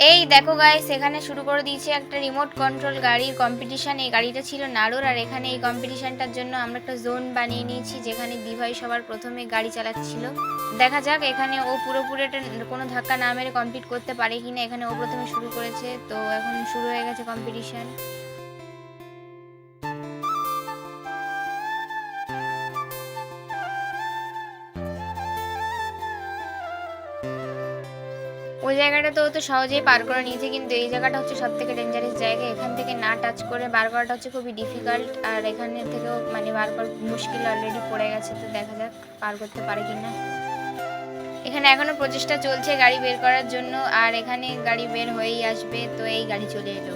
এই দেখো গাইস, এখানে শুরু করে দিয়েছে একটা রিমোট কন্ট্রোল গাড়ির কম্পিটিশন। এই গাড়িটা ছিল নাড়ুর, আর এখানে এই কম্পিটিশনটার জন্য আমরা একটা জোন বানিয়ে নিয়েছি যেখানে দিভাই সবার প্রথমে গাড়ি চালাচ্ছিল। দেখা যাক এখানে ও পুরোপুরি এটা কোনো ধাক্কা না মেরে কমপ্লিট করতে পারে কিনা। এখানে ও প্রথমে শুরু করেছে, তো এখন শুরু হয়ে গেছে কম্পিটিশন। ওই জায়গাটা তো সহজেই পার করে নিয়েছে, কিন্তু এই জায়গাটা হচ্ছে সব থেকে ডেঞ্জারাস জায়গা। এখান থেকে না টাচ করে বার করাটা হচ্ছে খুবই ডিফিকাল্ট, আর এখানে থেকেও মানে বার করা মুশকিল, অলরেডি পড়ে গেছে। তো দেখা যাক পার করতে পারে কিনা। এখানে এখনো প্রচেষ্টা চলছে গাড়ি বের করার জন্য, আর এখানে গাড়ি বের হয়েই আসবে। তো এই গাড়ি চলে এলো।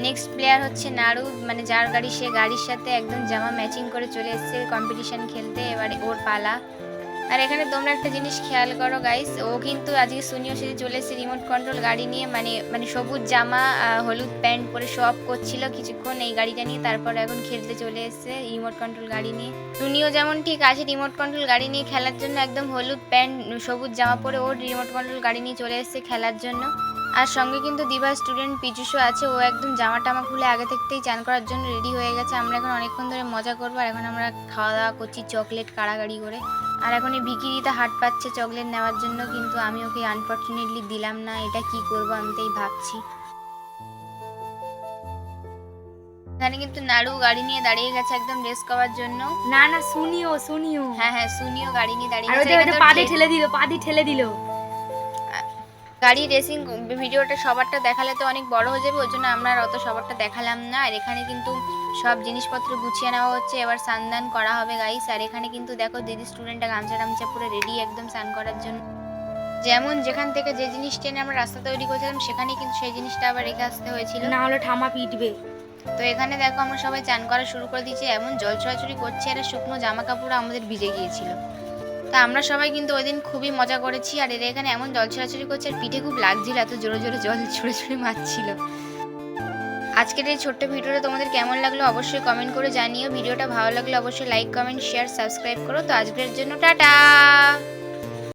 নেক্সট প্লেয়ার হচ্ছে নাড়ু, মানে যার গাড়ি সে গাড়ির সাথে একদম জামা ম্যাচিং করে চলে এসেছে কম্পিটিশন খেলতে। এবারে ওর পালা। আর এখানে তোমরা একটা জিনিস খেয়াল করো গাইস, ও কিন্তু আজকে সুনিও সেজে চলে এসেছে রিমোট কন্ট্রোল গাড়ি নিয়ে, মানে সবুজ জামা হলুদ প্যান্ট পরে শো অফ করছিল কিছুক্ষণ এই গাড়িটা নিয়ে, তারপর এখন খেলতে চলে এসেছে রিমোট কন্ট্রোল গাড়ি নিয়ে। সুনিও যেমন ঠিক আছে রিমোট কন্ট্রোল গাড়ি নিয়ে খেলার জন্য, একদম হলুদ প্যান্ট সবুজ জামা পরে ও রিমোট কন্ট্রোল গাড়ি নিয়ে চলে এসেছে খেলার জন্য। আর সঙ্গে কিন্তু দিবা স্টুডেন্ট পিচুসও আছে, ও একদম জামা টামা খুলে আগে থাকতেই চান করার জন্য রেডি হয়ে গেছে। আমরা এখন অনেকক্ষণ ধরে মজা করবো, আর এখন আমরা খাওয়া দাওয়া করছি চকলেট কাড়াকাড়ি করে। আর এখন এই ভিকিরিটা হাট পাচ্ছে চকলেট নেওয়ার জন্য, কিন্তু আমি ওকে আনফর্চুনেটলি দিলাম না। এটা কি করবো আমি তাই ভাবছি। এখানে কিন্তু নাড়ু গাড়ি নিয়ে দাঁড়িয়ে গেছে একদম রেস করার জন্য। না না, শুনিও। হ্যাঁ সুনিও গাড়ি নিয়ে দাঁড়িয়ে আর গেছে। ওই যে পা দিয়ে ঠেলে দিল। গাড়ি রেসিং ভিডিওটা সবারটা দেখালে তো অনেক বড় হয়ে যাবে, ওই জন্য আমরা আর অত সবারটা দেখালাম না। আর এখানে কিন্তু সব জিনিসপত্র গুছিয়ে নেওয়া হচ্ছে, এবার স্নান করা হবে গাইস। আর এখানে কিন্তু দেখো দিদি স্টুডেন্টটা গামছা টামছা পুরো রেডি একদম স্নান করার জন্য। যেমন যেখান থেকে যে জিনিস টেনে আমরা রাস্তা তৈরি করেছিলাম, সেখানে কিন্তু সেই জিনিসটা আবার রেখে আসতে হয়েছিল, না হলে ঠামা পিটবে। তো এখানে দেখো আমরা সবাই চান করা শুরু করে দিয়েছি, এমন জল ছড়াছড়ি করছে, আর শুকনো জামা কাপড় আমাদের ভিজে গিয়েছিল। তা আমরা সবাই কিন্তু ওই দিন খুবই মজা করেছি। আর এরা এখানে এমন জল ছড়াছড়ি করছে, আর পিঠে খুব লাগছিল, এত জোরে জোরে জল ছুঁড়ে ছুঁড়ে মারছিল। আজকের এই ছোট্ট ভিডিওটা তোমাদের কেমন লাগলো অবশ্যই কমেন্ট করে জানিও। ভিডিওটা ভালো লাগলে অবশ্যই লাইক কমেন্ট শেয়ার সাবস্ক্রাইব করো। তো আজকের জন্য টাটা।